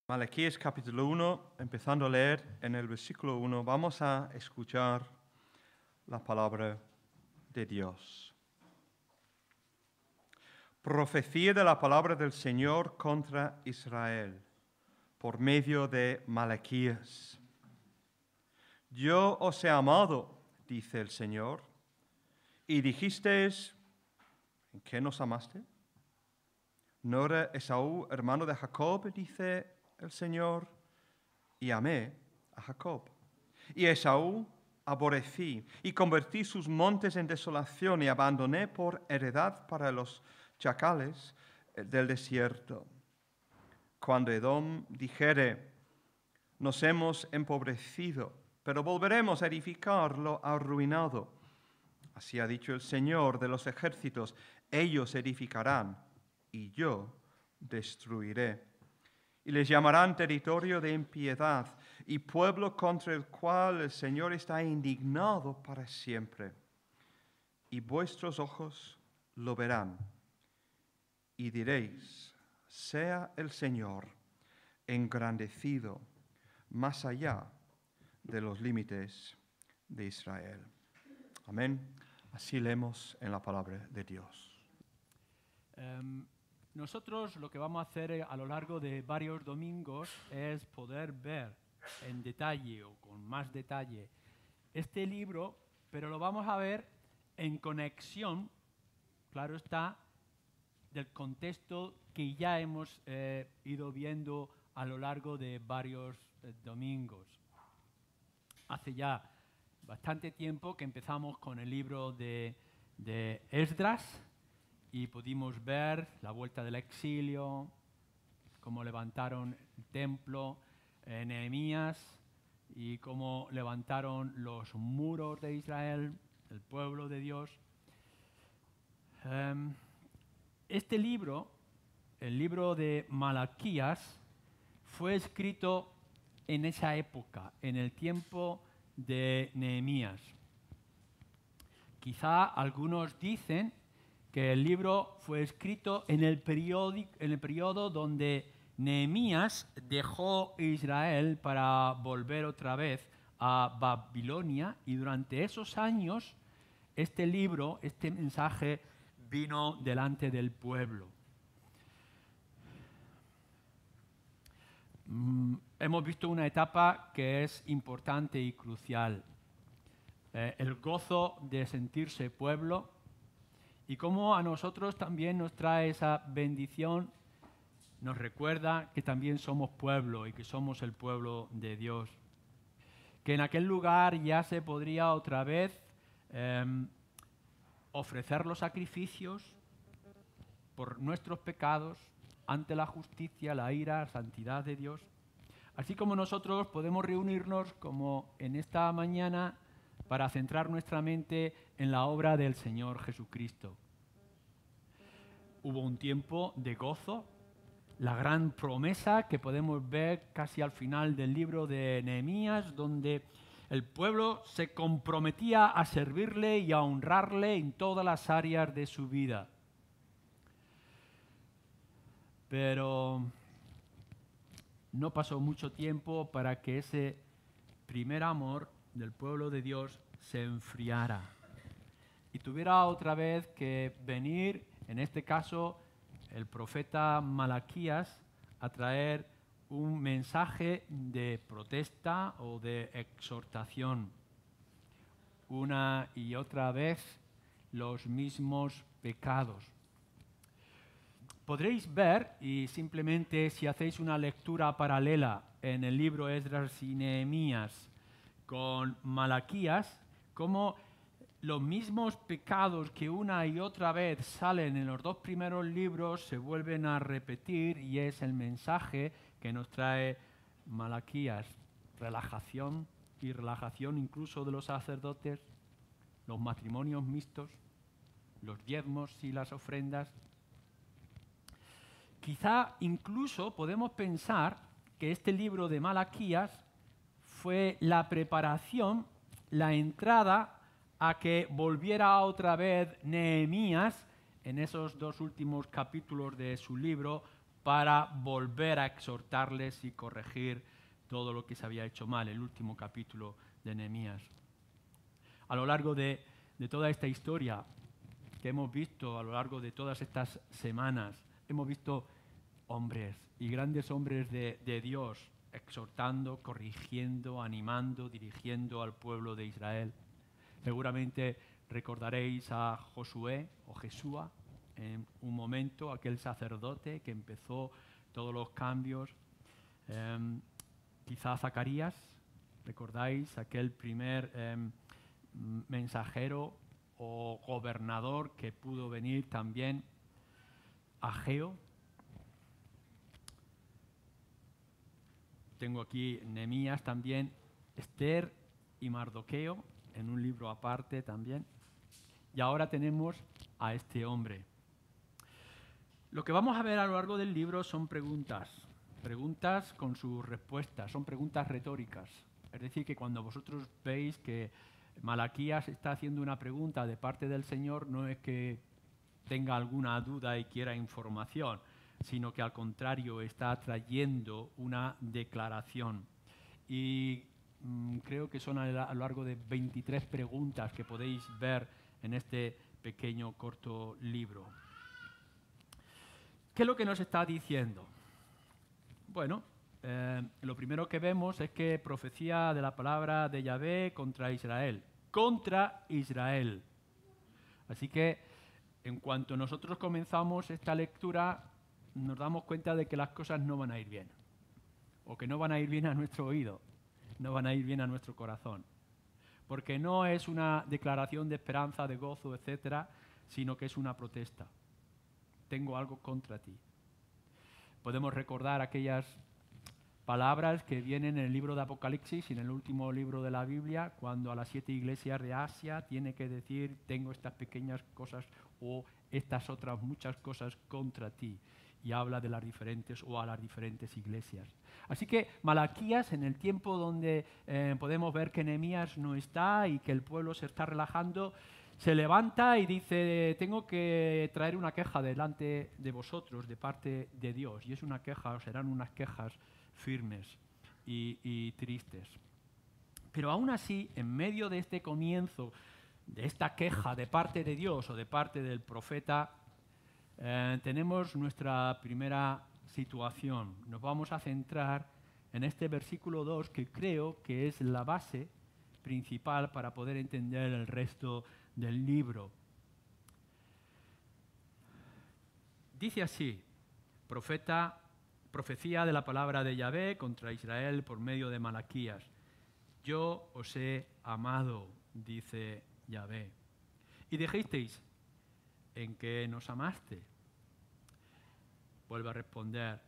Malaquías capítulo 1, empezando a leer en el versículo 1, vamos a escuchar la palabra de Dios. Profecía de la palabra del Señor contra Israel por medio de Malaquías. Yo os he amado, dice el Señor, y dijisteis, ¿en qué nos amaste? ¿No era Esaú hermano de Jacob, dice el Señor, y amé a Jacob? Y a Esaú aborrecí, y convertí sus montes en desolación, y abandoné por heredad para los chacales del desierto. Cuando Edom dijere, nos hemos empobrecido, pero volveremos a edificar lo arruinado. Así ha dicho el Señor de los ejércitos, ellos edificarán, y yo destruiré. Y les llamarán territorio de impiedad y pueblo contra el cual el Señor está indignado para siempre. Y vuestros ojos lo verán. Y diréis, sea el Señor engrandecido más allá de los límites de Israel. Amén. Así leemos en la palabra de Dios. Nosotros lo que vamos a hacer a lo largo de varios domingos es poder ver en detalle o con más detalle este libro, pero lo vamos a ver en conexión, claro está, del contexto que ya hemos ido viendo a lo largo de varios domingos. Hace ya bastante tiempo que empezamos con el libro de Esdras, y pudimos ver la vuelta del exilio, cómo levantaron el templo, Nehemías, y cómo levantaron los muros de Israel, el pueblo de Dios. Este libro, el libro de Malaquías, fue escrito en esa época, en el tiempo de Nehemías. Quizá algunos dicen que el libro fue escrito en el periodo donde Nehemías dejó Israel para volver otra vez a Babilonia, y durante esos años este libro, este mensaje vino delante del pueblo. Hemos visto una etapa que es importante y crucial, el gozo de sentirse pueblo, y cómo a nosotros también nos trae esa bendición, nos recuerda que también somos pueblo y que somos el pueblo de Dios. Que en aquel lugar ya se podría otra vez ofrecer los sacrificios por nuestros pecados ante la justicia, la ira, la santidad de Dios. Así como nosotros podemos reunirnos como en esta mañana para centrar nuestra mente en la obra del Señor Jesucristo. Hubo un tiempo de gozo, la gran promesa que podemos ver casi al final del libro de Nehemías, donde el pueblo se comprometía a servirle y a honrarle en todas las áreas de su vida. Pero no pasó mucho tiempo para que ese primer amor del pueblo de Dios se enfriara y tuviera otra vez que venir, en este caso, el profeta Malaquías, a traer un mensaje de protesta o de exhortación. Una y otra vez los mismos pecados. Podréis ver, y simplemente si hacéis una lectura paralela en el libro Esdras y Nehemías con Malaquías, cómo los mismos pecados que una y otra vez salen en los dos primeros libros se vuelven a repetir, y es el mensaje que nos trae Malaquías. Relajación y relajación incluso de los sacerdotes, los matrimonios mixtos, los diezmos y las ofrendas. Quizá incluso podemos pensar que este libro de Malaquías fue la preparación, la entrada a que volviera otra vez Nehemías en esos dos últimos capítulos de su libro para volver a exhortarles y corregir todo lo que se había hecho mal, el último capítulo de Nehemías. A lo largo de toda esta historia que hemos visto, a lo largo de todas estas semanas, hemos visto hombres y grandes hombres de Dios exhortando, corrigiendo, animando, dirigiendo al pueblo de Israel. Seguramente recordaréis a Josué o Jesúa en un momento, aquel sacerdote que empezó todos los cambios. Quizá Zacarías, ¿recordáis? Aquel primer mensajero o gobernador que pudo venir también. Ageo. Tengo aquí Nehemías también, Esther y Mardoqueo en un libro aparte también. Y ahora tenemos a este hombre. Lo que vamos a ver a lo largo del libro son preguntas con sus respuestas, son preguntas retóricas. Es decir, que cuando vosotros veis que Malaquías está haciendo una pregunta de parte del Señor, no es que tenga alguna duda y quiera información, sino que al contrario está trayendo una declaración. Y creo que son a lo largo de 23 preguntas que podéis ver en este pequeño, corto libro. ¿Qué es lo que nos está diciendo? Bueno, lo primero que vemos es que profecía de la palabra de Yahvé contra Israel. Contra Israel. Así que en cuanto nosotros comenzamos esta lectura, nos damos cuenta de que las cosas no van a ir bien. O que no van a ir bien a nuestro oído, no van a ir bien a nuestro corazón. Porque no es una declaración de esperanza, de gozo, etcétera, sino que es una protesta. Tengo algo contra ti. Podemos recordar aquellas palabras que vienen en el libro de Apocalipsis y en el último libro de la Biblia, cuando a las 7 iglesias de Asia tiene que decir, tengo estas pequeñas cosas o estas otras muchas cosas contra ti. Y habla de las diferentes o a las diferentes iglesias. Así que Malaquías, en el tiempo donde podemos ver que Nehemías no está y que el pueblo se está relajando, se levanta y dice, tengo que traer una queja delante de vosotros de parte de Dios. Y es una queja, o serán unas quejas firmes y tristes. Pero aún así, en medio de este comienzo, de esta queja de parte de Dios o de parte del profeta, tenemos nuestra primera situación. Nos vamos a centrar en este versículo 2, que creo que es la base principal para poder entender el resto del libro. Dice así, profecía de la palabra de Yahvé contra Israel por medio de Malaquías. Yo os he amado, dice Yahvé. Y dijisteis, ¿en qué nos amaste? Vuelve a responder,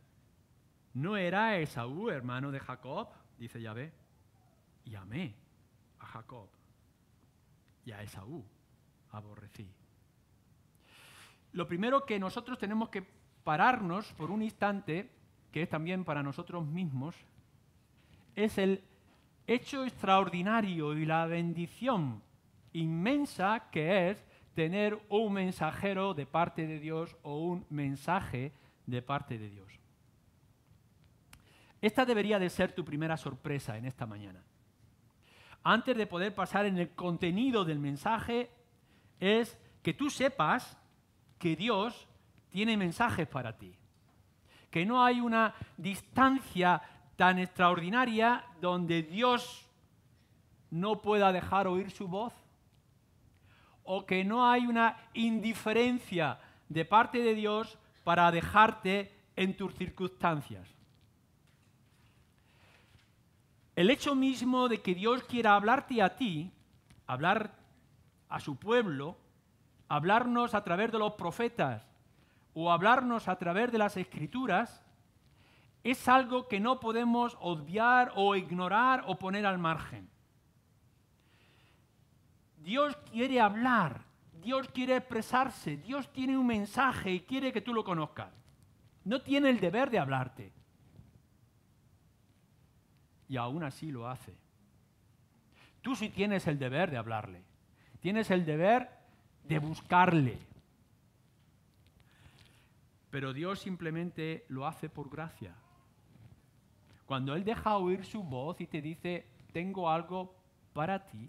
¿no era Esaú hermano de Jacob? Dice Yahvé. Y amé a Jacob y a Esaú aborrecí. Lo primero que nosotros tenemos que pararnos por un instante, que es también para nosotros mismos, es el hecho extraordinario y la bendición inmensa que es tener un mensajero de parte de Dios o un mensaje de parte de Dios. Esta debería de ser tu primera sorpresa en esta mañana. Antes de poder pasar en el contenido del mensaje, es que tú sepas que Dios tiene mensajes para ti. Que no hay una distancia tan extraordinaria donde Dios no pueda dejar oír su voz, o que no hay una indiferencia de parte de Dios para dejarte en tus circunstancias. El hecho mismo de que Dios quiera hablarte a ti, hablar a su pueblo, hablarnos a través de los profetas o hablarnos a través de las Escrituras, es algo que no podemos obviar o ignorar o poner al margen. Dios quiere hablar, Dios quiere expresarse, Dios tiene un mensaje y quiere que tú lo conozcas. No tiene el deber de hablarte. Y aún así lo hace. Tú sí tienes el deber de hablarle. Tienes el deber de buscarle. pero Dios simplemente lo hace por gracia. Cuando Él deja oír su voz y te dice, tengo algo para ti,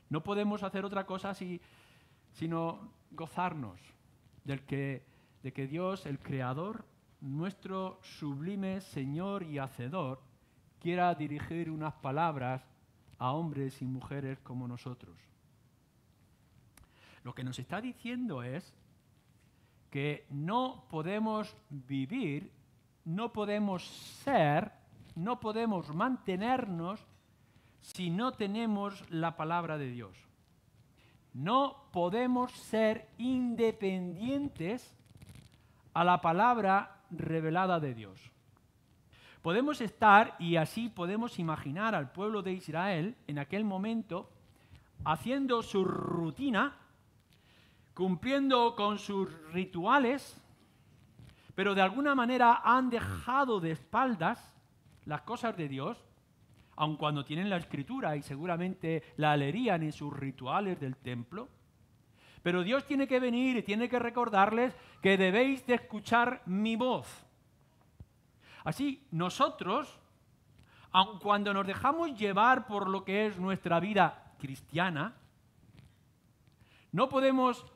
no podemos hacer otra cosa sino gozarnos de que Dios, el Creador, nuestro sublime Señor y Hacedor, quiera dirigir unas palabras a hombres y mujeres como nosotros. Lo que nos está diciendo es que no podemos vivir, no podemos ser, no podemos mantenernos si no tenemos la palabra de Dios. No podemos ser independientes a la palabra revelada de Dios. Podemos estar, y así podemos imaginar al pueblo de Israel en aquel momento, haciendo su rutina, cumpliendo con sus rituales, pero de alguna manera han dejado de espaldas las cosas de Dios, aun cuando tienen la Escritura y seguramente la leerían en sus rituales del templo. Pero Dios tiene que venir y tiene que recordarles que debéis de escuchar mi voz. Así, nosotros, aun cuando nos dejamos llevar por lo que es nuestra vida cristiana, no podemos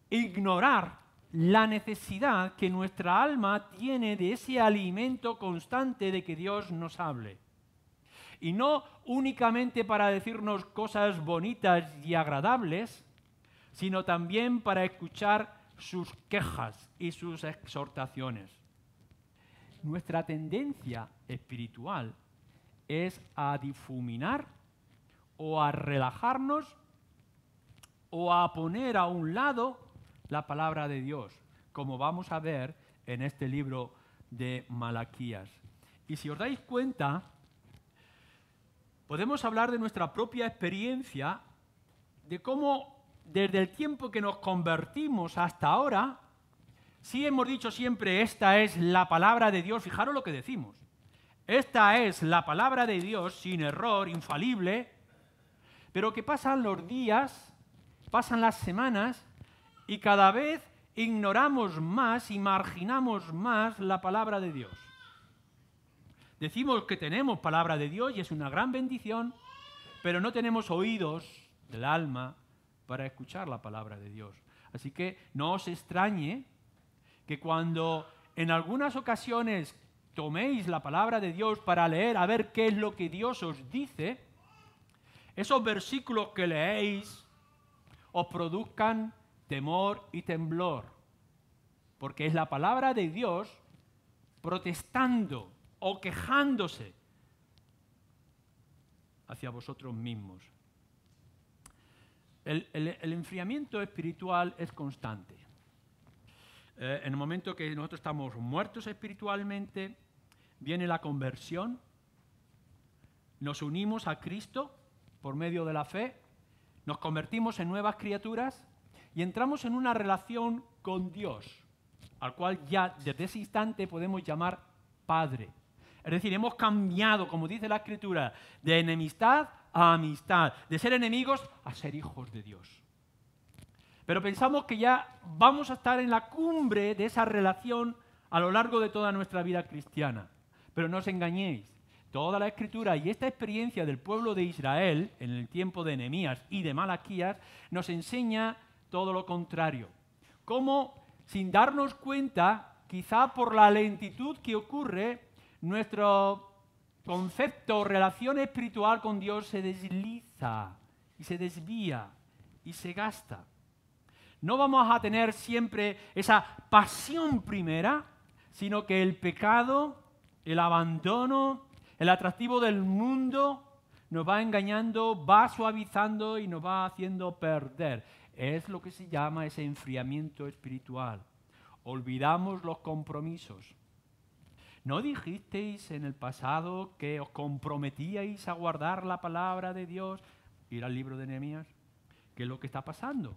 ignorar la necesidad que nuestra alma tiene de ese alimento constante de que Dios nos hable. Y no únicamente para decirnos cosas bonitas y agradables, sino también para escuchar sus quejas y sus exhortaciones. Nuestra tendencia espiritual es a difuminar o a relajarnos o a poner a un lado la palabra de Dios, como vamos a ver en este libro de Malaquías. Y si os dais cuenta, podemos hablar de nuestra propia experiencia, de cómo desde el tiempo que nos convertimos hasta ahora, sí hemos dicho siempre, esta es la palabra de Dios. Fijaros lo que decimos. Esta es la palabra de Dios, sin error, infalible, pero que pasan los días, pasan las semanas, y cada vez ignoramos más y marginamos más la palabra de Dios. Decimos que tenemos palabra de Dios y es una gran bendición, pero no tenemos oídos del alma para escuchar la palabra de Dios. Así que no os extrañe que cuando en algunas ocasiones toméis la palabra de Dios para leer, a ver qué es lo que Dios os dice, esos versículos que leéis os produzcan temor y temblor, porque es la palabra de Dios protestando o quejándose hacia vosotros mismos. El enfriamiento espiritual es constante. En el momento que nosotros estamos muertos espiritualmente, viene la conversión, nos unimos a Cristo por medio de la fe, nos convertimos en nuevas criaturas y entramos en una relación con Dios, al cual ya desde ese instante podemos llamar Padre. Es decir, hemos cambiado, como dice la Escritura, de enemistad a amistad, de ser enemigos a ser hijos de Dios. Pero pensamos que ya vamos a estar en la cumbre de esa relación a lo largo de toda nuestra vida cristiana. Pero no os engañéis, toda la Escritura y esta experiencia del pueblo de Israel en el tiempo de Nehemías y de Malaquías nos enseña todo lo contrario. Cómo, sin darnos cuenta, quizá por la lentitud que ocurre, nuestro concepto o relación espiritual con Dios se desliza y se desvía y se gasta. No vamos a tener siempre esa pasión primera, sino que el pecado, el abandono, el atractivo del mundo nos va engañando, va suavizando y nos va haciendo perder. Es lo que se llama ese enfriamiento espiritual. Olvidamos los compromisos. ¿No dijisteis en el pasado que os comprometíais a guardar la palabra de Dios? Ir al libro de Nehemías. ¿Qué es lo que está pasando?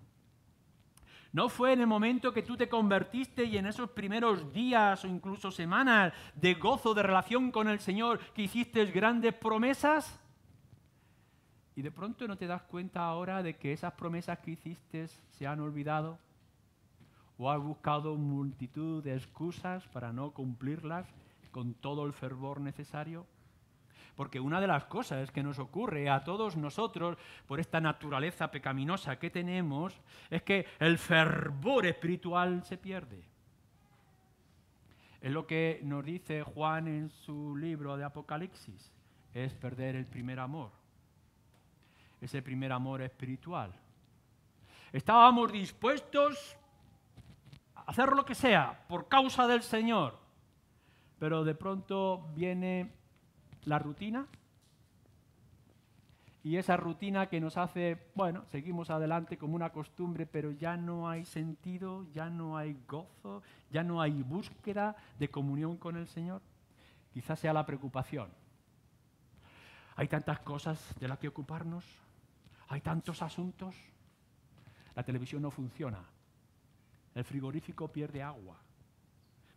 ¿No fue en el momento que tú te convertiste y en esos primeros días o incluso semanas de gozo, de relación con el Señor, que hiciste grandes promesas? Y de pronto no te das cuenta ahora de que esas promesas que hiciste se han olvidado. ¿O has buscado multitud de excusas para no cumplirlas con todo el fervor necesario? Porque una de las cosas que nos ocurre a todos nosotros por esta naturaleza pecaminosa que tenemos es que el fervor espiritual se pierde. Es lo que nos dice Juan en su libro de Apocalipsis, es perder el primer amor, ese primer amor espiritual. Estábamos dispuestos a hacer lo que sea por causa del Señor, pero de pronto viene la rutina, y esa rutina que nos hace, bueno, seguimos adelante como una costumbre, pero ya no hay sentido, ya no hay gozo, ya no hay búsqueda de comunión con el Señor. Quizás sea la preocupación. Hay tantas cosas de las que ocuparnos, hay tantos asuntos. La televisión no funciona, el frigorífico pierde agua,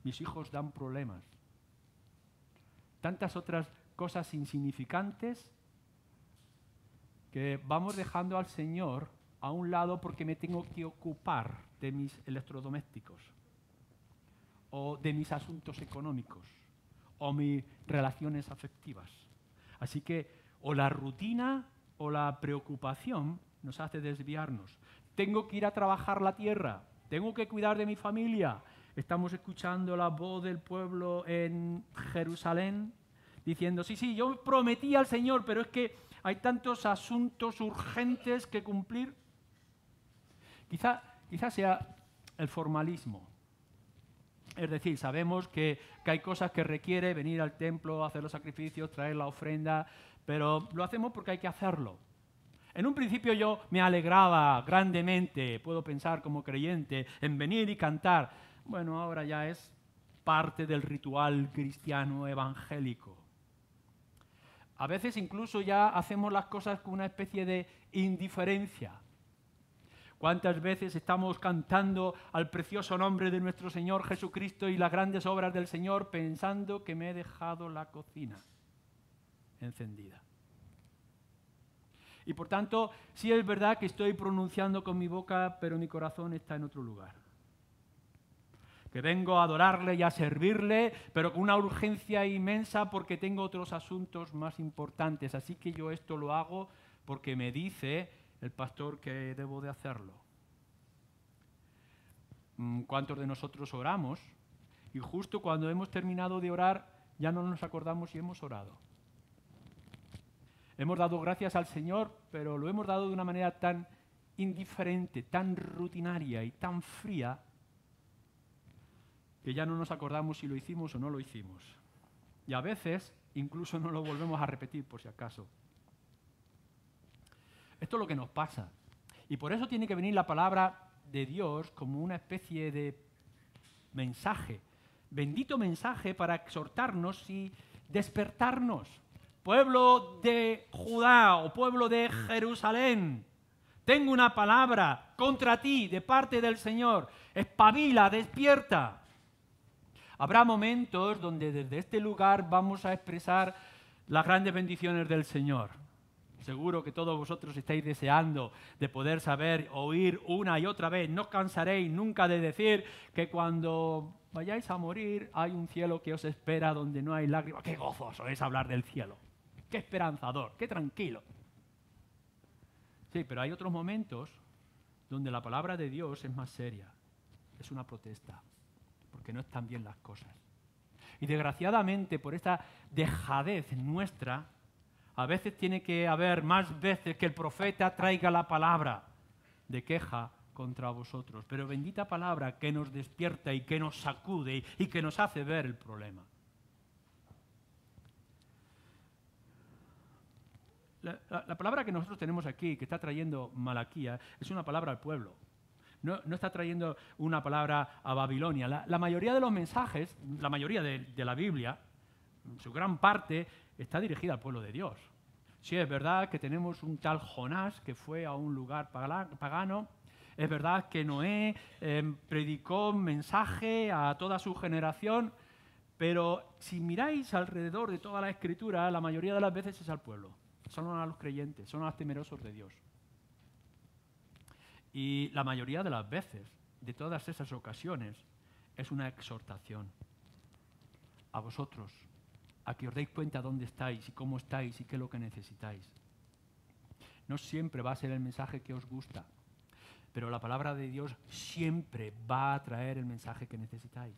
mis hijos dan problemas. Tantas otras cosas insignificantes que vamos dejando al Señor a un lado porque me tengo que ocupar de mis electrodomésticos o de mis asuntos económicos o mis relaciones afectivas. Así que o la rutina o la preocupación nos hace desviarnos. Tengo que ir a trabajar la tierra, tengo que cuidar de mi familia. Estamos escuchando la voz del pueblo en Jerusalén diciendo, sí, yo prometí al Señor, pero es que hay tantos asuntos urgentes que cumplir. Quizá sea el formalismo. Es decir, sabemos que hay cosas que requiere venir al templo, hacer los sacrificios, traer la ofrenda, pero lo hacemos porque hay que hacerlo. En un principio yo me alegraba grandemente, puedo pensar como creyente, en venir y cantar. Bueno, ahora ya es parte del ritual cristiano evangélico. A veces incluso ya hacemos las cosas con una especie de indiferencia. ¿Cuántas veces estamos cantando al precioso nombre de nuestro Señor Jesucristo y las grandes obras del Señor pensando que me he dejado la cocina encendida? Y por tanto, sí es verdad que estoy pronunciando con mi boca, pero mi corazón está en otro lugar. Que vengo a adorarle y a servirle, pero con una urgencia inmensa porque tengo otros asuntos más importantes. Así que yo esto lo hago porque me dice el pastor que debo de hacerlo. ¿Cuántos de nosotros oramos? Y justo cuando hemos terminado de orar, ya no nos acordamos si hemos orado. Hemos dado gracias al Señor, pero lo hemos dado de una manera tan indiferente, tan rutinaria y tan fría, que ya no nos acordamos si lo hicimos o no lo hicimos. Y a veces incluso no lo volvemos a repetir por si acaso. Esto es lo que nos pasa. Y por eso tiene que venir la palabra de Dios como una especie de mensaje. Bendito mensaje para exhortarnos y despertarnos. Pueblo de Judá o pueblo de Jerusalén, tengo una palabra contra ti de parte del Señor. Espabila, despierta. Habrá momentos donde desde este lugar vamos a expresar las grandes bendiciones del Señor. Seguro que todos vosotros estáis deseando de poder saber, oír una y otra vez. No os cansaréis nunca de decir que cuando vayáis a morir hay un cielo que os espera donde no hay lágrimas. ¡Qué gozoso es hablar del cielo! ¡Qué esperanzador! ¡Qué tranquilo! Sí, pero hay otros momentos donde la palabra de Dios es más seria. Es una protesta. Porque no están bien las cosas. Y desgraciadamente, por esta dejadez nuestra, a veces tiene que haber más veces que el profeta traiga la palabra de queja contra vosotros. Pero bendita palabra que nos despierta y que nos sacude y que nos hace ver el problema. La palabra que nosotros tenemos aquí, que está trayendo Malaquías, es una palabra al pueblo. No está trayendo una palabra a Babilonia. La mayoría de los mensajes, la mayoría de la Biblia, su gran parte, está dirigida al pueblo de Dios. Sí, es verdad que tenemos un tal Jonás que fue a un lugar pagano. Es verdad que Noé predicó un mensaje a toda su generación. Pero si miráis alrededor de toda la Escritura, la mayoría de las veces es al pueblo. Son a los creyentes, son a los temerosos de Dios. Y la mayoría de las veces de todas esas ocasiones es una exhortación a vosotros, a que os deis cuenta dónde estáis y cómo estáis y qué es lo que necesitáis. No siempre va a ser el mensaje que os gusta, pero la palabra de Dios siempre va a traer el mensaje que necesitáis.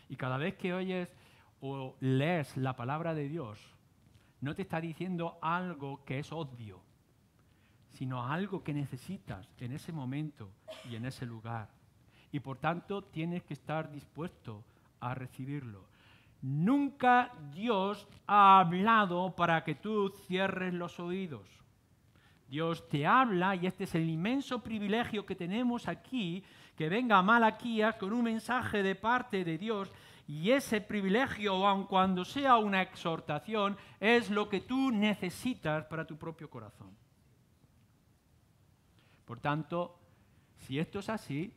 Y cada vez que oyes o lees la palabra de Dios, no te está diciendo algo que es obvio, sino algo que necesitas en ese momento y en ese lugar. Y por tanto tienes que estar dispuesto a recibirlo. Nunca Dios ha hablado para que tú cierres los oídos. Dios te habla, y este es el inmenso privilegio que tenemos aquí, que venga Malaquías con un mensaje de parte de Dios, y ese privilegio, aun cuando sea una exhortación, es lo que tú necesitas para tu propio corazón. Por tanto, si esto es así,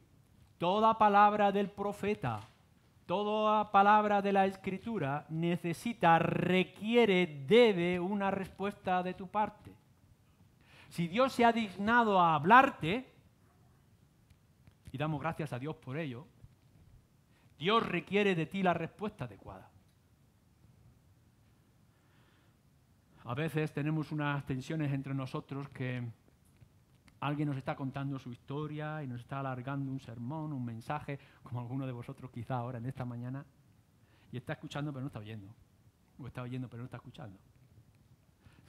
toda palabra del profeta, toda palabra de la Escritura necesita, requiere, debe una respuesta de tu parte. Si Dios se ha dignado a hablarte, y damos gracias a Dios por ello, Dios requiere de ti la respuesta adecuada. A veces tenemos unas tensiones entre nosotros que alguien nos está contando su historia y nos está alargando un sermón, un mensaje, como alguno de vosotros quizá ahora en esta mañana, y está escuchando pero no está oyendo, o está oyendo pero no está escuchando.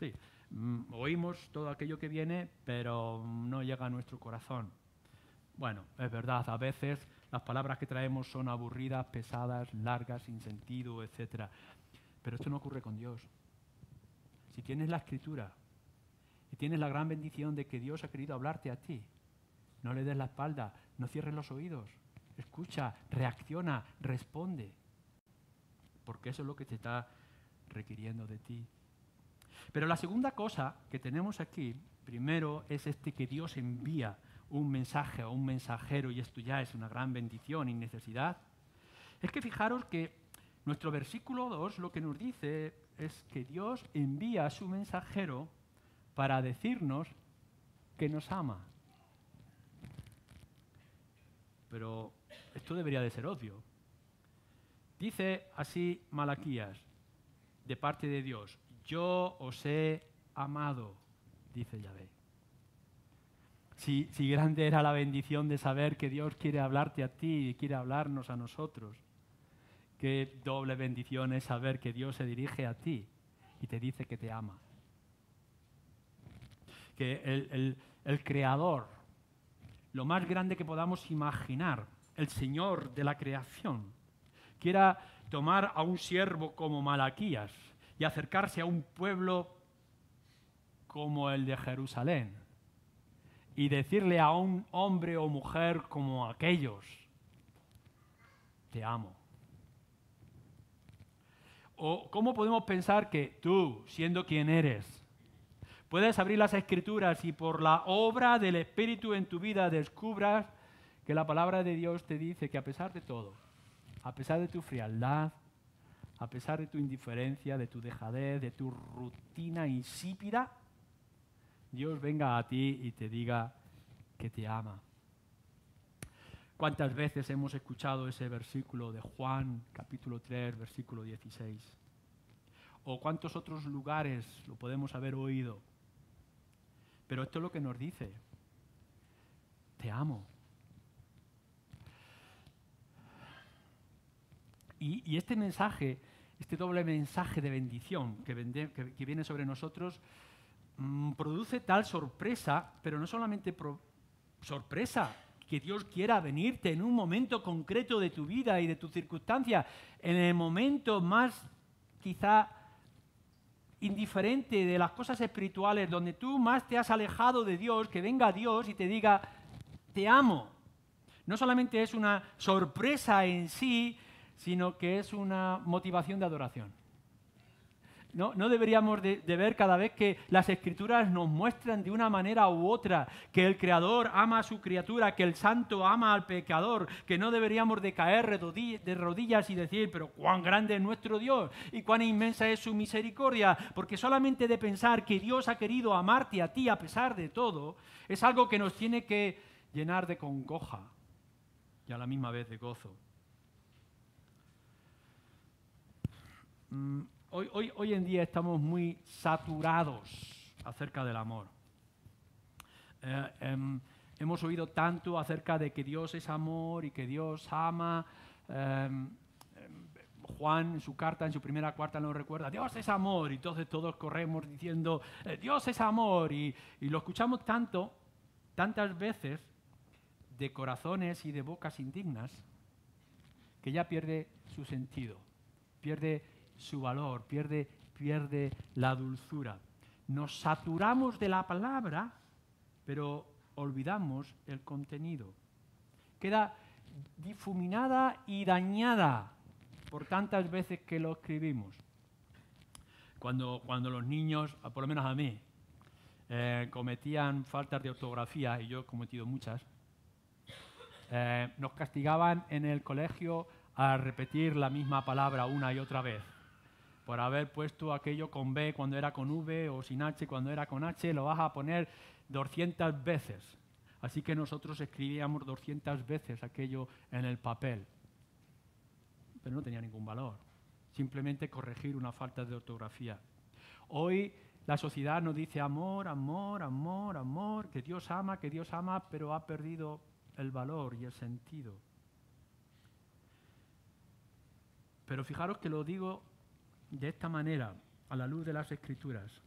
Sí, oímos todo aquello que viene, pero no llega a nuestro corazón. Bueno, es verdad, a veces las palabras que traemos son aburridas, pesadas, largas, sin sentido, etc. Pero esto no ocurre con Dios. Si tienes la Escritura y tienes la gran bendición de que Dios ha querido hablarte a ti, no le des la espalda, no cierres los oídos, escucha, reacciona, responde, porque eso es lo que te está requiriendo de ti. Pero la segunda cosa que tenemos aquí, primero, es que Dios envía un mensaje o un mensajero, y esto ya es una gran bendición y necesidad. Es que fijaros que nuestro versículo 2 lo que nos dice es que Dios envía a su mensajero para decirnos que nos ama. Pero esto debería de ser obvio. Dice así Malaquías, de parte de Dios: yo os he amado, dice Yahvé. Si grande era la bendición de saber que Dios quiere hablarte a ti y quiere hablarnos a nosotros, qué doble bendición es saber que Dios se dirige a ti y te dice que te ama. Que el Creador, lo más grande que podamos imaginar, el Señor de la creación, quiera tomar a un siervo como Malaquías y acercarse a un pueblo como el de Jerusalén y decirle a un hombre o mujer como aquellos: te amo. ¿O cómo podemos pensar que tú, siendo quien eres, puedes abrir las Escrituras y por la obra del Espíritu en tu vida descubras que la palabra de Dios te dice que a pesar de todo, a pesar de tu frialdad, a pesar de tu indiferencia, de tu dejadez, de tu rutina insípida, Dios venga a ti y te diga que te ama? ¿Cuántas veces hemos escuchado ese versículo de Juan, capítulo 3, versículo 16? ¿O cuántos otros lugares lo podemos haber oído? Pero esto es lo que nos dice: te amo. Y este mensaje, este doble mensaje de bendición que viene sobre nosotros, produce tal sorpresa, pero no solamente sorpresa, que Dios quiera venirte en un momento concreto de tu vida y de tu circunstancia, en el momento más quizá indiferente de las cosas espirituales, donde tú más te has alejado de Dios, que venga Dios y te diga: te amo. No solamente es una sorpresa en sí, sino que es una motivación de adoración. No deberíamos de ver cada vez que las Escrituras nos muestran de una manera u otra que el Creador ama a su criatura, que el Santo ama al pecador, que no deberíamos de caer de rodillas y decir: pero cuán grande es nuestro Dios y cuán inmensa es su misericordia, porque solamente de pensar que Dios ha querido amarte a ti a pesar de todo, es algo que nos tiene que llenar de congoja, y a la misma vez de gozo. Hoy en día estamos muy saturados acerca del amor. Hemos oído tanto acerca de que Dios es amor y que Dios ama. Juan, en su carta, en su primera carta, nos recuerda, Dios es amor, y entonces todos corremos diciendo, Dios es amor, y lo escuchamos tantas veces, de corazones y de bocas indignas, que ya pierde su sentido, pierde su valor, pierde la dulzura. Nos saturamos de la palabra, pero olvidamos el contenido. Queda difuminada y dañada por tantas veces que lo escribimos. Cuando los niños, por lo menos a mí, cometían faltas de ortografía, y yo he cometido muchas, nos castigaban en el colegio a repetir la misma palabra una y otra vez. Por haber puesto aquello con B cuando era con V o sin H cuando era con H, lo vas a poner 200 veces. Así que nosotros escribíamos 200 veces aquello en el papel. Pero no tenía ningún valor. Simplemente corregir una falta de ortografía. Hoy la sociedad nos dice amor, amor, amor, amor, que Dios ama, pero ha perdido el valor y el sentido. Pero fijaros que lo digo de esta manera, a la luz de las Escrituras.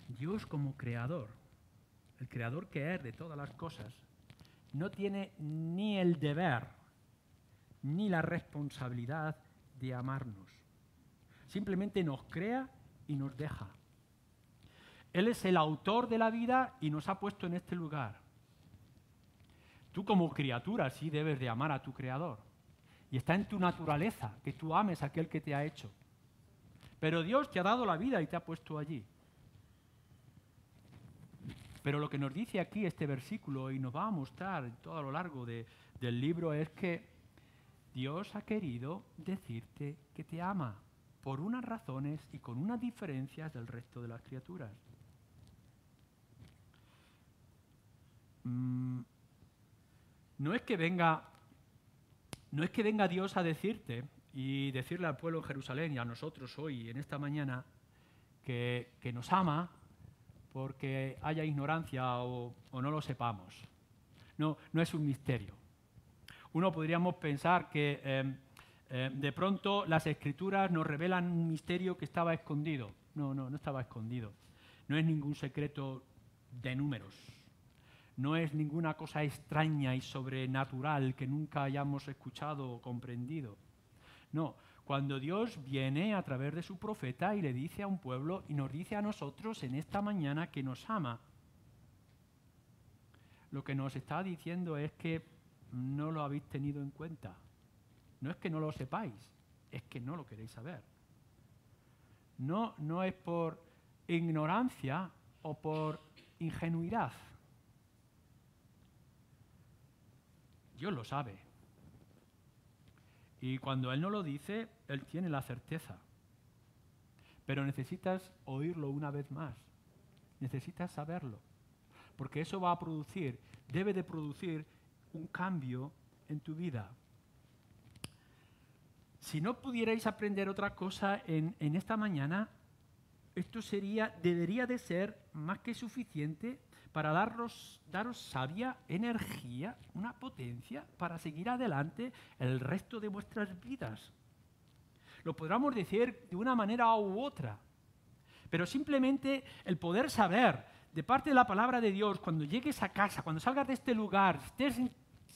Dios como creador, el creador que es de todas las cosas, no tiene ni el deber ni la responsabilidad de amarnos. Simplemente nos crea y nos deja. Él es el autor de la vida y nos ha puesto en este lugar. Tú como criatura sí debes de amar a tu creador. Y está en tu naturaleza que tú ames a aquel que te ha hecho. Pero Dios te ha dado la vida y te ha puesto allí. Pero lo que nos dice aquí este versículo, y nos va a mostrar todo a lo largo del libro, es que Dios ha querido decirte que te ama por unas razones y con unas diferencias del resto de las criaturas. No es que venga Dios a decirte y decirle al pueblo en Jerusalén y a nosotros hoy, en esta mañana, que nos ama porque haya ignorancia o no lo sepamos. No es un misterio. Uno podríamos pensar que de pronto las Escrituras nos revelan un misterio que estaba escondido. No estaba escondido. No es ningún secreto de números. No es ninguna cosa extraña y sobrenatural que nunca hayamos escuchado o comprendido. No, cuando Dios viene a través de su profeta y le dice a un pueblo y nos dice a nosotros en esta mañana que nos ama, lo que nos está diciendo es que no lo habéis tenido en cuenta. No es que no lo sepáis, es que no lo queréis saber. No es por ignorancia o por ingenuidad. Dios lo sabe. Y cuando Él no lo dice, Él tiene la certeza. Pero necesitas oírlo una vez más. Necesitas saberlo. Porque eso va a producir, debe de producir un cambio en tu vida. Si no pudierais aprender otra cosa en esta mañana, esto debería de ser más que suficiente para daros sabia, energía, una potencia para seguir adelante el resto de vuestras vidas. Lo podríamos decir de una manera u otra, pero simplemente el poder saber de parte de la palabra de Dios, cuando llegues a casa, cuando salgas de este lugar,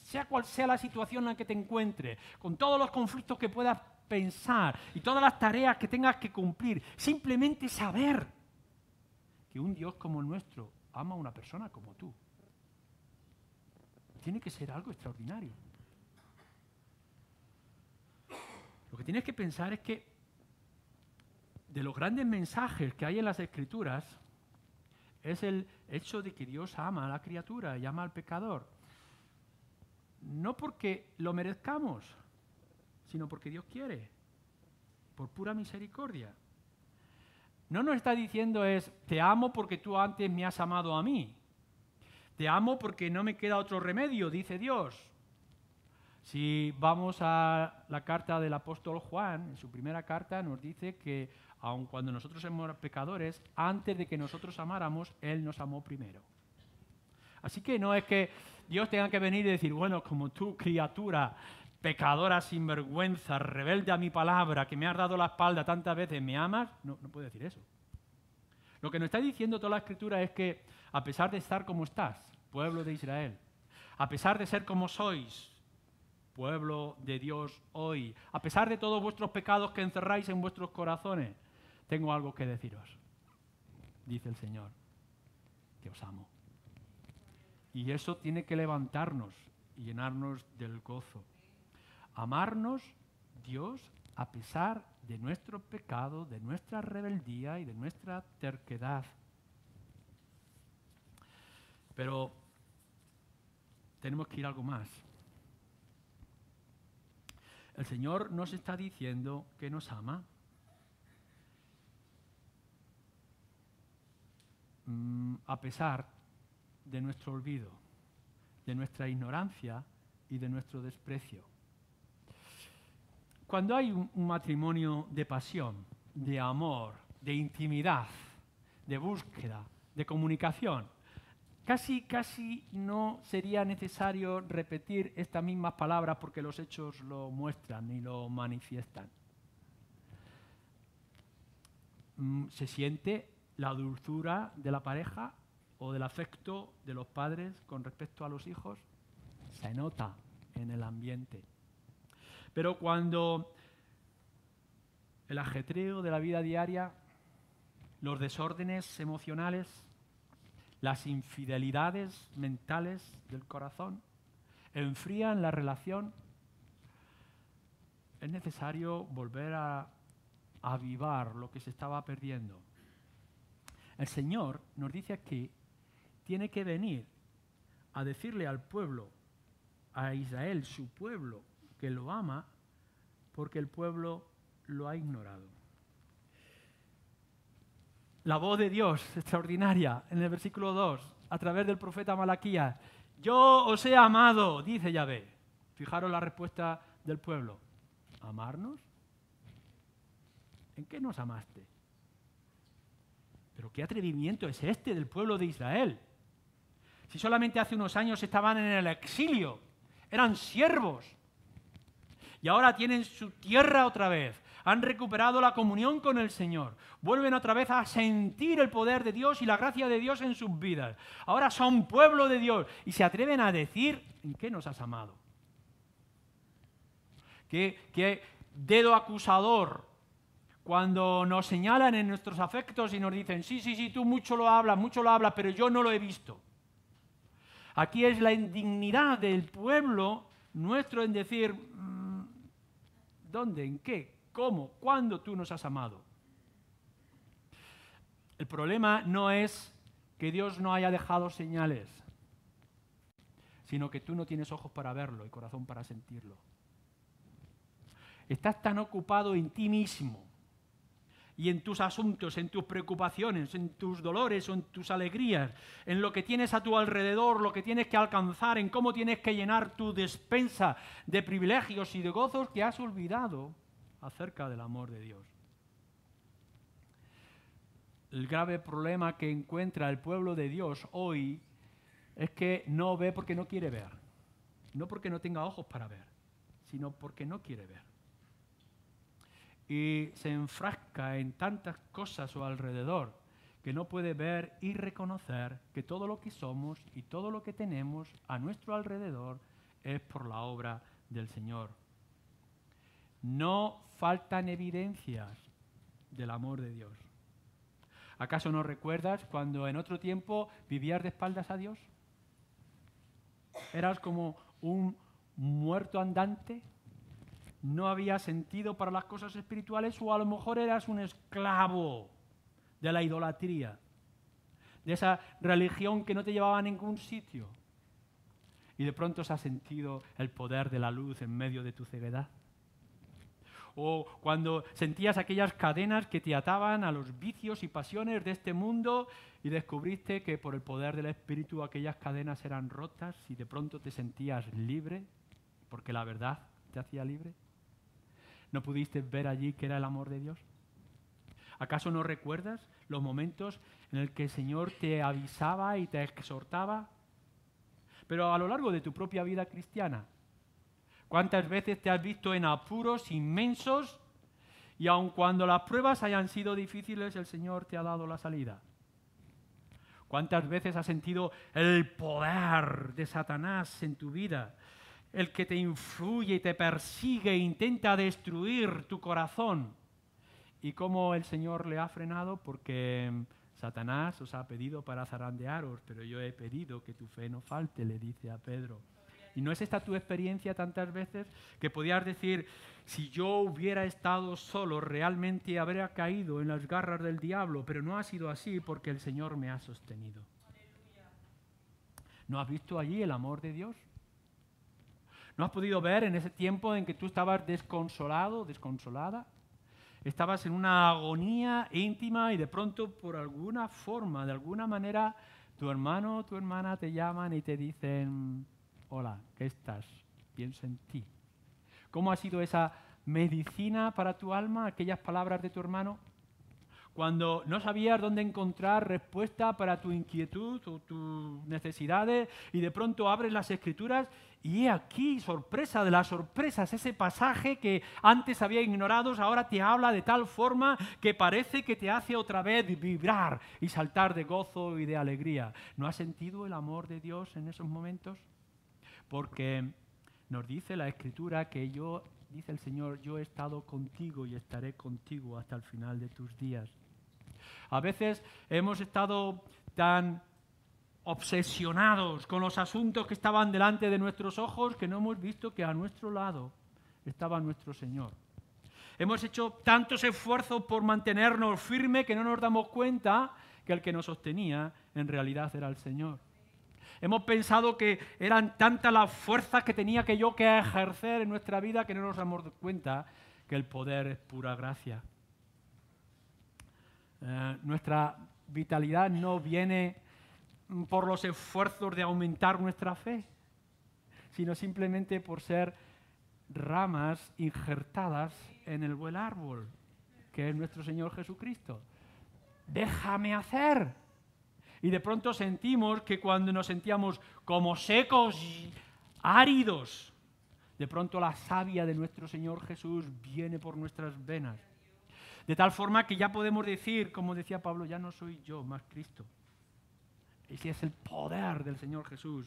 sea cual sea la situación en la que te encuentres, con todos los conflictos que puedas pensar y todas las tareas que tengas que cumplir, simplemente saber que un Dios como el nuestro ama a una persona como tú. Tiene que ser algo extraordinario. Lo que tienes que pensar es que de los grandes mensajes que hay en las Escrituras es el hecho de que Dios ama a la criatura y ama al pecador. No porque lo merezcamos, sino porque Dios quiere, por pura misericordia. No nos está diciendo te amo porque tú antes me has amado a mí. Te amo porque no me queda otro remedio, dice Dios. Si vamos a la carta del apóstol Juan, en su primera carta nos dice que aun cuando nosotros somos pecadores, antes de que nosotros amáramos, Él nos amó primero. Así que no es que Dios tenga que venir y decir, bueno, como tú, criatura, pecadora sin vergüenza, rebelde a mi palabra, que me has dado la espalda tantas veces, ¿me amas? No, no puede decir eso. Lo que nos está diciendo toda la Escritura es que, a pesar de estar como estás, pueblo de Israel, a pesar de ser como sois, pueblo de Dios hoy, a pesar de todos vuestros pecados que encerráis en vuestros corazones, tengo algo que deciros, dice el Señor, que os amo. Y eso tiene que levantarnos y llenarnos del gozo. Amarnos, Dios, a pesar de nuestro pecado, de nuestra rebeldía y de nuestra terquedad. Pero tenemos que ir algo más. El Señor nos está diciendo que nos ama. A pesar de nuestro olvido, de nuestra ignorancia y de nuestro desprecio. Cuando hay un matrimonio de pasión, de amor, de intimidad, de búsqueda, de comunicación, casi no sería necesario repetir estas mismas palabras porque los hechos lo muestran y lo manifiestan. Se siente la dulzura de la pareja o del afecto de los padres con respecto a los hijos. Se nota en el ambiente. Pero cuando el ajetreo de la vida diaria, los desórdenes emocionales, las infidelidades mentales del corazón enfrían la relación, es necesario volver a avivar lo que se estaba perdiendo. El Señor nos dice aquí, tiene que venir a decirle al pueblo, a Israel, su pueblo, que lo ama, porque el pueblo lo ha ignorado. La voz de Dios extraordinaria en el versículo 2, a través del profeta Malaquías. Yo os he amado, dice Yahvé. Fijaros la respuesta del pueblo. ¿Amarnos? ¿En qué nos amaste? Pero qué atrevimiento es este del pueblo de Israel. Si solamente hace unos años estaban en el exilio, eran siervos, y ahora tienen su tierra otra vez, han recuperado la comunión con el Señor, vuelven otra vez a sentir el poder de Dios y la gracia de Dios en sus vidas. Ahora son pueblo de Dios y se atreven a decir, ¿en qué nos has amado? ¿Qué dedo acusador cuando nos señalan en nuestros afectos y nos dicen, sí, tú mucho lo hablas, pero yo no lo he visto? Aquí es la indignidad del pueblo nuestro en decir, ¿dónde? ¿En qué? ¿Cómo? ¿Cuándo tú nos has amado? El problema no es que Dios no haya dejado señales, sino que tú no tienes ojos para verlo y corazón para sentirlo. Estás tan ocupado en ti mismo y en tus asuntos, en tus preocupaciones, en tus dolores o en tus alegrías, en lo que tienes a tu alrededor, lo que tienes que alcanzar, en cómo tienes que llenar tu despensa de privilegios y de gozos, que has olvidado acerca del amor de Dios. El grave problema que encuentra el pueblo de Dios hoy es que no ve porque no quiere ver. No porque no tenga ojos para ver, sino porque no quiere ver. Y se enfrasca en tantas cosas a su alrededor que no puede ver y reconocer que todo lo que somos y todo lo que tenemos a nuestro alrededor es por la obra del Señor. No faltan evidencias del amor de Dios. ¿Acaso no recuerdas cuando en otro tiempo vivías de espaldas a Dios? ¿Eras como un muerto andante? ¿No había sentido para las cosas espirituales? O a lo mejor eras un esclavo de la idolatría, de esa religión que no te llevaba a ningún sitio. Y de pronto has sentido el poder de la luz en medio de tu ceguedad. O cuando sentías aquellas cadenas que te ataban a los vicios y pasiones de este mundo y descubriste que por el poder del Espíritu aquellas cadenas eran rotas y de pronto te sentías libre. porque la verdad te hacía libre. ¿No pudiste ver allí que era el amor de Dios? ¿Acaso no recuerdas los momentos en el que el Señor te avisaba y te exhortaba? Pero a lo largo de tu propia vida cristiana, ¿cuántas veces te has visto en apuros inmensos y aun cuando las pruebas hayan sido difíciles, el Señor te ha dado la salida? ¿Cuántas veces has sentido el poder de Satanás en tu vida? El que te influye y te persigue e intenta destruir tu corazón. ¿Y cómo el Señor le ha frenado? Porque Satanás os ha pedido para zarandearos, pero yo he pedido que tu fe no falte, le dice a Pedro. ¿Y no es esta tu experiencia tantas veces que podías decir, si yo hubiera estado solo, realmente habría caído en las garras del diablo? Pero no ha sido así porque el Señor me ha sostenido. ¿No has visto allí el amor de Dios? ¿No has podido ver en ese tiempo en que tú estabas desconsolado, desconsolada? Estabas en una agonía íntima y de pronto, por alguna forma, de alguna manera, tu hermano o tu hermana te llaman y te dicen, hola, ¿qué estás? Pienso en ti. ¿Cómo ha sido esa medicina para tu alma, aquellas palabras de tu hermano? Cuando no sabías dónde encontrar respuesta para tu inquietud o tus necesidades y de pronto abres las Escrituras y he aquí, sorpresa de las sorpresas, ese pasaje que antes había ignorado ahora te habla de tal forma que parece que te hace otra vez vibrar y saltar de gozo y de alegría. ¿No has sentido el amor de Dios en esos momentos? Porque nos dice la Escritura que dice el Señor, yo he estado contigo y estaré contigo hasta el final de tus días. A veces hemos estado tan obsesionados con los asuntos que estaban delante de nuestros ojos que no hemos visto que a nuestro lado estaba nuestro Señor. Hemos hecho tantos esfuerzos por mantenernos firmes que no nos damos cuenta que el que nos sostenía en realidad era el Señor. Hemos pensado que eran tantas las fuerzas que tenía que ejercer en nuestra vida que no nos damos cuenta que el poder es pura gracia. Nuestra vitalidad no viene por los esfuerzos de aumentar nuestra fe, sino simplemente por ser ramas injertadas en el buen árbol, que es nuestro Señor Jesucristo. Déjame hacer. Y de pronto sentimos que cuando nos sentíamos como secos y áridos, de pronto la savia de nuestro Señor Jesús viene por nuestras venas. De tal forma que ya podemos decir, como decía Pablo, ya no soy yo, más Cristo. Ese es el poder del Señor Jesús.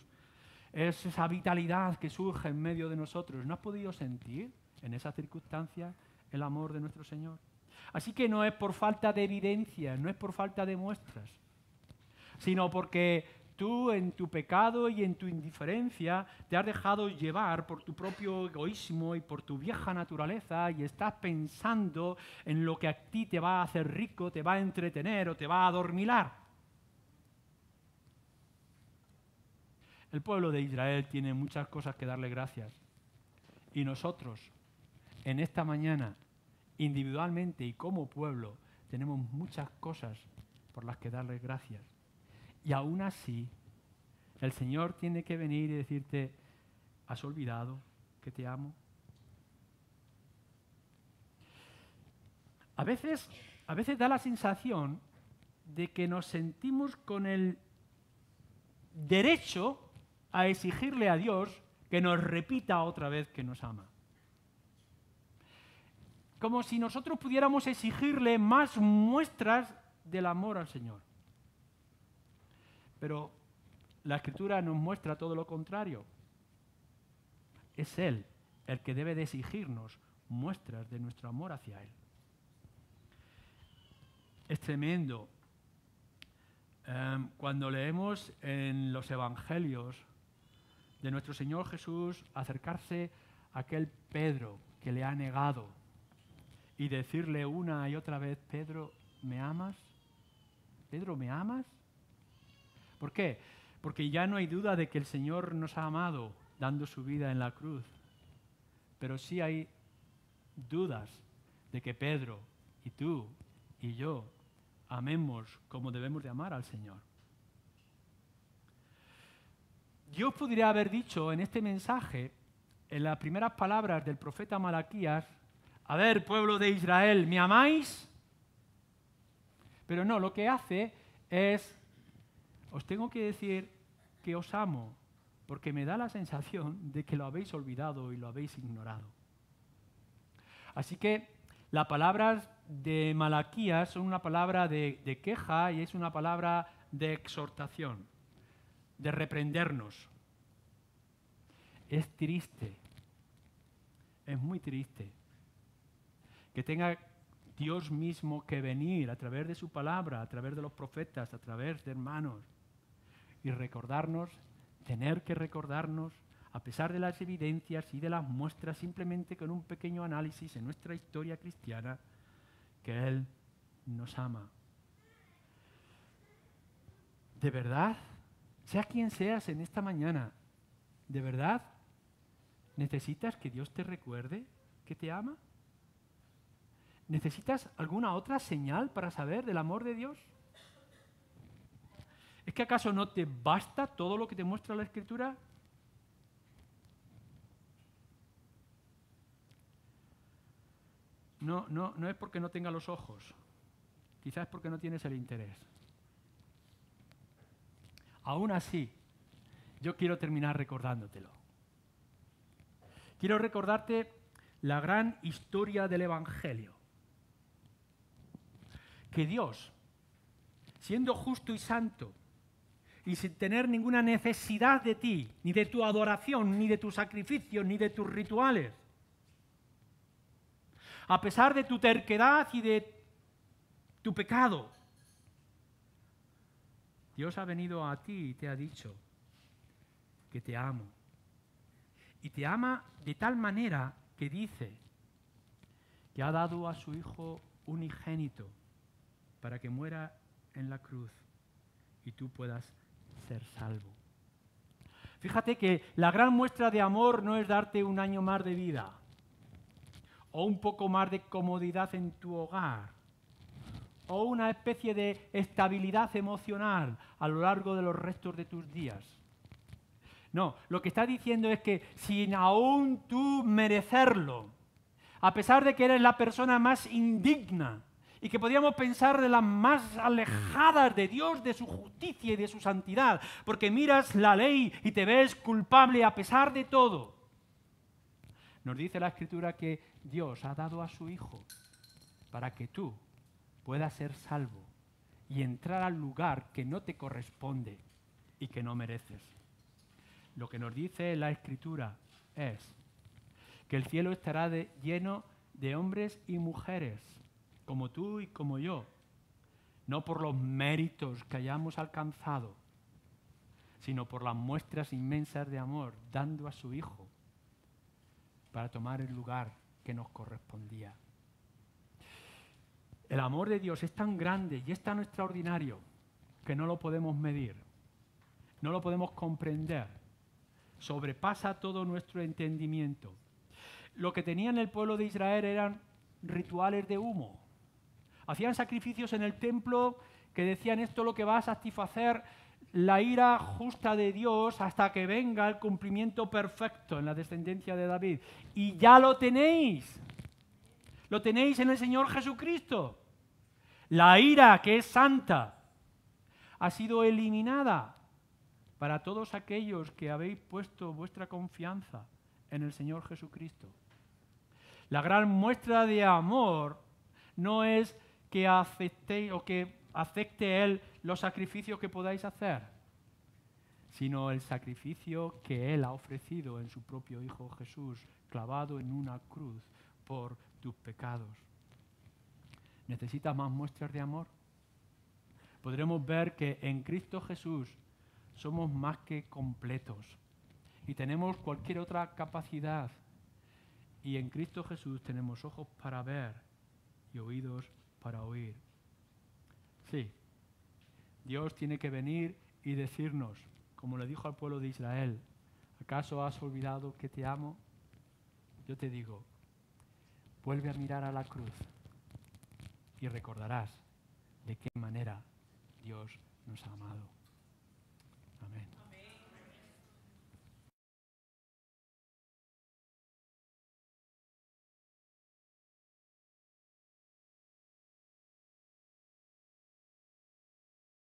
Es esa vitalidad que surge en medio de nosotros. ¿No has podido sentir en esa circunstancia el amor de nuestro Señor? Así que no es por falta de evidencia, no es por falta de muestras, sino porque tú en tu pecado y en tu indiferencia te has dejado llevar por tu propio egoísmo y por tu vieja naturaleza y estás pensando en lo que a ti te va a hacer rico, te va a entretener o te va a adormilar. El pueblo de Israel tiene muchas cosas que darle gracias. Y nosotros, en esta mañana, individualmente y como pueblo, tenemos muchas cosas por las que darle gracias. Y aún así, el Señor tiene que venir y decirte, ¿has olvidado que te amo? A veces da la sensación de que nos sentimos con el derecho a exigirle a Dios que nos repita otra vez que nos ama. Como si nosotros pudiéramos exigirle más muestras del amor al Señor. Pero la Escritura nos muestra todo lo contrario. Es Él el que debe de exigirnos muestras de nuestro amor hacia Él. Es tremendo. Cuando leemos en los Evangelios de nuestro Señor Jesús acercarse a aquel Pedro que le ha negado y decirle una y otra vez, Pedro, ¿me amas? ¿Pedro, me amas? ¿Por qué? Porque ya no hay duda de que el Señor nos ha amado dando su vida en la cruz. Pero sí hay dudas de que Pedro y tú y yo amemos como debemos de amar al Señor. Dios podría haber dicho en este mensaje en las primeras palabras del profeta Malaquías, a ver, pueblo de Israel, ¿me amáis? Pero no, lo que hace es, os tengo que decir que os amo, porque me da la sensación de que lo habéis olvidado y lo habéis ignorado. Así que las palabras de Malaquías son una palabra de queja y es una palabra de exhortación, de reprendernos. Es triste, es muy triste que tenga Dios mismo que venir a través de su palabra, a través de los profetas, a través de hermanos y recordarnos, tener que recordarnos, a pesar de las evidencias y de las muestras, simplemente con un pequeño análisis en nuestra historia cristiana, que Él nos ama. De verdad, sea quien seas en esta mañana, de verdad, ¿necesitas que Dios te recuerde que te ama? ¿Necesitas alguna otra señal para saber del amor de Dios? ¿Es que acaso no te basta todo lo que te muestra la Escritura? No es porque no tenga los ojos, quizás es porque no tienes el interés. Aún así, yo quiero terminar recordándotelo. Quiero recordarte la gran historia del Evangelio. Que Dios, siendo justo y santo, y sin tener ninguna necesidad de ti, ni de tu adoración, ni de tu sacrificio, ni de tus rituales, a pesar de tu terquedad y de tu pecado, Dios ha venido a ti y te ha dicho que te amo. Y te ama de tal manera que dice que ha dado a su Hijo unigénito para que muera en la cruz y tú puedas ser salvo. Fíjate que la gran muestra de amor no es darte un año más de vida o un poco más de comodidad en tu hogar o una especie de estabilidad emocional a lo largo de los restos de tus días. No, lo que está diciendo es que sin aún tú merecerlo, a pesar de que eres la persona más indigna y que podríamos pensar de las más alejadas de Dios, de su justicia y de su santidad, porque miras la ley y te ves culpable a pesar de todo, nos dice la Escritura que Dios ha dado a su Hijo para que tú puedas ser salvo y entrar al lugar que no te corresponde y que no mereces. Lo que nos dice la Escritura es que el cielo estará lleno de hombres y mujeres, como tú y como yo, no por los méritos que hayamos alcanzado, sino por las muestras inmensas de amor, dando a su Hijo para tomar el lugar que nos correspondía. El amor de Dios es tan grande y es tan extraordinario que no lo podemos medir, no lo podemos comprender, sobrepasa todo nuestro entendimiento. Lo que tenían el pueblo de Israel eran rituales de humo. Hacían sacrificios en el templo que decían esto es lo que va a satisfacer la ira justa de Dios hasta que venga el cumplimiento perfecto en la descendencia de David. Y ya lo tenéis. Lo tenéis en el Señor Jesucristo. La ira que es santa ha sido eliminada para todos aquellos que habéis puesto vuestra confianza en el Señor Jesucristo. La gran muestra de amor no es que aceptéis o que acepte Él los sacrificios que podáis hacer, sino el sacrificio que Él ha ofrecido en su propio Hijo Jesús, clavado en una cruz por tus pecados. ¿Necesitas más muestras de amor? Podremos ver que en Cristo Jesús somos más que completos y tenemos cualquier otra capacidad. Y en Cristo Jesús tenemos ojos para ver y oídos para oír. Sí, Dios tiene que venir y decirnos, como le dijo al pueblo de Israel, ¿acaso has olvidado que te amo? Yo te digo, vuelve a mirar a la cruz y recordarás de qué manera Dios nos ha amado.